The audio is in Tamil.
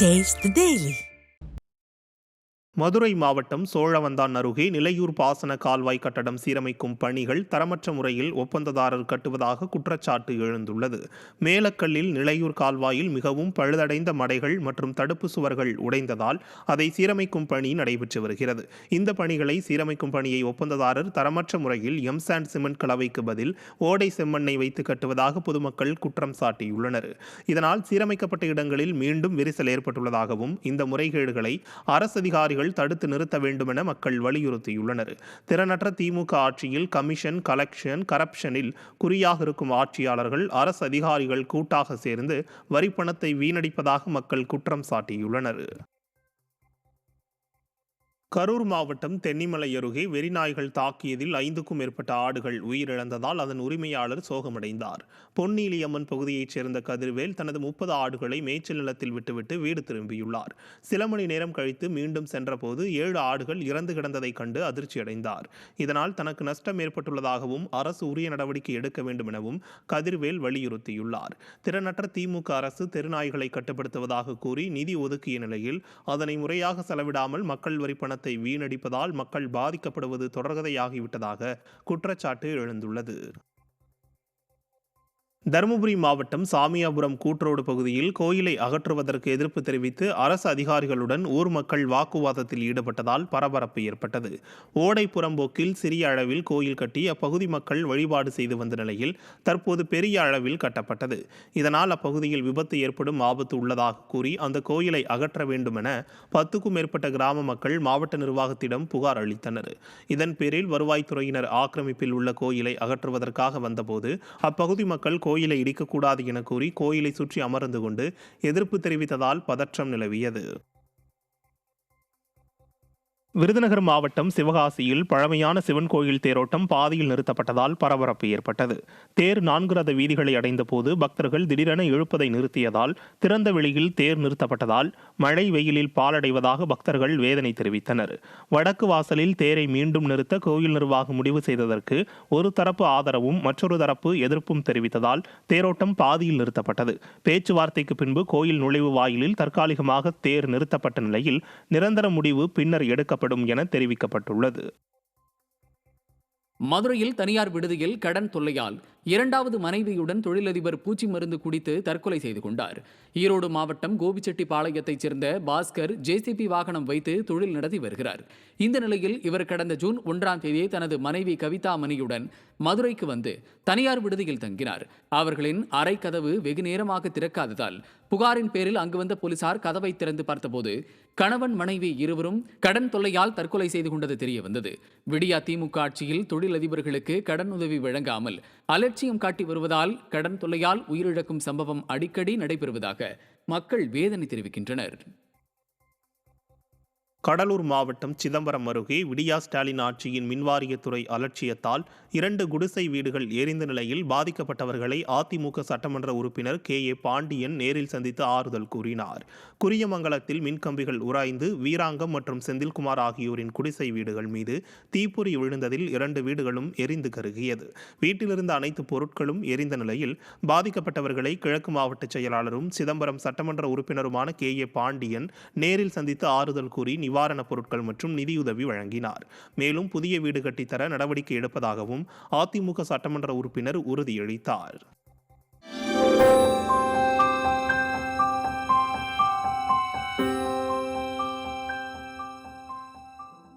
Taste the Daily. மதுரை மாவட்டம் சோழவந்தான் அருகே நிலையூர் பாசன கால்வாய் கட்டடம் சீரமைக்கும் பணிகள் தரமற்ற முறையில் ஒப்பந்ததாரர் கட்டுவதாக குற்றச்சாட்டு எழுந்துள்ளது. மேலக்கல்லில் நிலையூர் கால்வாயில் மிகவும் பழுதடைந்த மடைகள் மற்றும் தடுப்பு சுவர்கள் உடைந்ததால் அதை சீரமைக்கும் பணி நடைபெற்று வருகிறது. இந்த பணிகளை சீரமைக்கும் பணியை ஒப்பந்ததாரர் தரமற்ற முறையில் எம்சாண்ட் சிமெண்ட் கலவைக்கு பதில் ஓடை செம்மண்ணை வைத்து கட்டுவதாக பொதுமக்கள் குற்றம் சாட்டியுள்ளனர். இதனால் சீரமைக்கப்பட்ட இடங்களில் மீண்டும் விரிசல் ஏற்பட்டுள்ளதாகவும் இந்த முறைகேடுகளை அரசு அதிகாரிகள் தடுத்து நிறுத்த வேண்டும் என மக்கள் வலியுறுத்தியுள்ளனர். திறனற்ற திமுக ஆட்சியில் கமிஷன், கலெக்ஷன், கரப்ஷனில் குறியாக இருக்கும் ஆட்சியாளர்கள், அரசு அதிகாரிகள் கூட்டாக சேர்ந்து வரிப்பணத்தை வீணடிப்பதாக மக்கள் குற்றம் சாட்டியுள்ளனர். கரூர் மாவட்டம் தென்னிமலை அருகே வெறிநாய்கள் தாக்கியதில் 5க்கும் மேற்பட்ட ஆடுகள் உயிரிழந்ததால் அதன் உரிமையாளர் சோகமடைந்தார். பொன்னீலியம்மன் பகுதியைச் சேர்ந்த கதிர்வேல் தனது 30 ஆடுகளை மேய்ச்சல் நிலத்தில் விட்டுவிட்டு வீடு திரும்பியுள்ளார். சில மணி நேரம் கழித்து மீண்டும் சென்றபோது 7 ஆடுகள் இறந்து கிடந்ததைக் கண்டு அதிர்ச்சியடைந்தார். இதனால் தனக்கு நஷ்டம் ஏற்பட்டுள்ளதாகவும் அரசு உரிய நடவடிக்கை எடுக்க வேண்டும் எனவும் கதிர்வேல் வலியுறுத்தியுள்ளார். திறனற்ற திமுக அரசு தெருநாய்களை கட்டுப்படுத்துவதாக கூறி நிதி ஒதுக்கிய நிலையில் அதனை முறையாக செலவிடாமல் மக்கள் வரி வீணடிப்பதால் மக்கள் பாதிக்கப்படுவது தொடர்கதையாகிவிட்டதாக குற்றச்சாட்டு எழுந்துள்ளது. தருமபுரி மாவட்டம் சாமியாபுரம் கூட்ரோடு பகுதியில் கோயிலை அகற்றுவதற்கு எதிர்ப்பு தெரிவித்து அரசு அதிகாரிகளுடன் ஊர் மக்கள் வாக்குவாதத்தில் ஈடுபட்டதால் பரபரப்பு ஏற்பட்டது. ஓடை புறம்போக்கில் சிறிய அளவில் கோயில் கட்டி அப்பகுதி மக்கள் வழிபாடு செய்து வந்த நிலையில் தற்போது பெரிய அளவில் கட்டப்பட்டது. இதனால் அப்பகுதியில் விபத்து ஏற்படும் ஆபத்து உள்ளதாக கூறி அந்த கோயிலை அகற்ற வேண்டும் என 10க்கும் மேற்பட்ட கிராம மக்கள் மாவட்ட நிர்வாகத்திடம் புகார் அளித்தனர். இதன் பேரில் வருவாய்த்துறையினர் ஆக்கிரமிப்பில் உள்ள கோயிலை அகற்றுவதற்காக வந்தபோது அப்பகுதி மக்கள் கோயிலை இடிக்கக்கூடாது என கூறி கோயிலை சுற்றி அமர்ந்து கொண்டு எதிர்ப்பு தெரிவித்ததால் பதற்றம் நிலவியது. விருதுநகர் மாவட்டம் சிவகாசியில் பழமையான சிவன் கோயில் தேரோட்டம் பாதியில் நிறுத்தப்பட்டதால் பரபரப்பு ஏற்பட்டது. தேர் 4 ரத வீதிகளை அடைந்த போது பக்தர்கள் திடீரென இழுப்பதை நிறுத்தியதால் திறந்த வெளியில் தேர் நிறுத்தப்பட்டதால் மழை வெயிலில் பாலடைவதாக பக்தர்கள் வேதனை தெரிவித்தனர். வடக்கு வாசலில் தேரை மீண்டும் நிறுத்த கோயில் நிர்வாகம் முடிவு செய்ததற்கு ஒரு தரப்பு ஆதரவும் மற்றொரு தரப்பு எதிர்ப்பும் தெரிவித்ததால் தேரோட்டம் பாதியில் நிறுத்தப்பட்டது. பேச்சுவார்த்தைக்கு பின்பு கோயில் நுழைவு வாயிலில் தற்காலிகமாக தேர் நிறுத்தப்பட்ட நிலையில் நிரந்தர முடிவு பின்னர் எடுக்க என தெரிவிக்கப்பட்டுள்ளது. மதுரையில் தனியார் விடுதியில் கடன் தொல்லையால் 2வது மனைவியுடன் தொழிலதிபர் பூச்சி மருந்து குடித்து தற்கொலை செய்து கொண்டார். ஈரோடு மாவட்டம் கோபிச்செட்டிப்பாளையத்தைச் சேர்ந்த பாஸ்கர் ஜேசிபி வாகனம் வைத்து தொழில் நடத்தி வருகிறார். இந்த நிலையில் இவர் கடந்த ஜூன் 1ஆம் தேதி தனது மனைவி கவிதா மணியுடன் மதுரைக்கு வந்து தனியார் விடுதியில் தங்கினார். அவர்களின் அறை கதவு வெகு நேரமாக திறக்காததால் புகாரின் பேரில் அங்கு வந்த போலீசார் கதவை திறந்து பார்த்தபோது கணவன் மனைவி இருவரும் கடன் தொல்லையால் தற்கொலை செய்து கொண்டது தெரிய வந்தது. விடியா திமுக ஆட்சியில் தொழிலதிபர்களுக்கு கடன் உதவி வழங்காமல் அலட்சியம் காட்டி வருவதால் கடன் தொல்லையால் உயிரிழக்கும் சம்பவம் அடிக்கடி நடைபெறுவதாக மக்கள் வேதனை தெரிவிக்கின்றனர். கடலூர் மாவட்டம் சிதம்பரம் அருகே விடியா ஸ்டாலின் ஆட்சியின் மின்வாரியத்துறை அலட்சியத்தால் 2 குடிசை வீடுகள் எரிந்த நிலையில் பாதிக்கப்பட்டவர்களை அதிமுக சட்டமன்ற உறுப்பினர் KA பாண்டியன் நேரில் சந்தித்து ஆறுதல் கூறினார். குரியமங்கலத்தில் மின்கம்பிகள் உராய்ந்து வீராங்கம் மற்றும் செந்தில்குமார் ஆகியோரின் குடிசை வீடுகள் மீது தீப்பொறி விழுந்ததில் 2 வீடுகளும் எரிந்து கருகியது. வீட்டிலிருந்த அனைத்து பொருட்களும் எரிந்த நிலையில் பாதிக்கப்பட்டவர்களை கிழக்கு மாவட்ட செயலாளரும் சிதம்பரம் சட்டமன்ற உறுப்பினருமான KA பாண்டியன் நேரில் சந்தித்து ஆறுதல் கூறி நிவாரணப் பொருட்கள் மற்றும் நிதியுதவி வழங்கினார். மேலும் புதிய வீடு கட்டித்தர நடவடிக்கை எடுப்பதாகவும் அதிமுக சட்டமன்ற உறுப்பினர் உறுதியளித்தார்.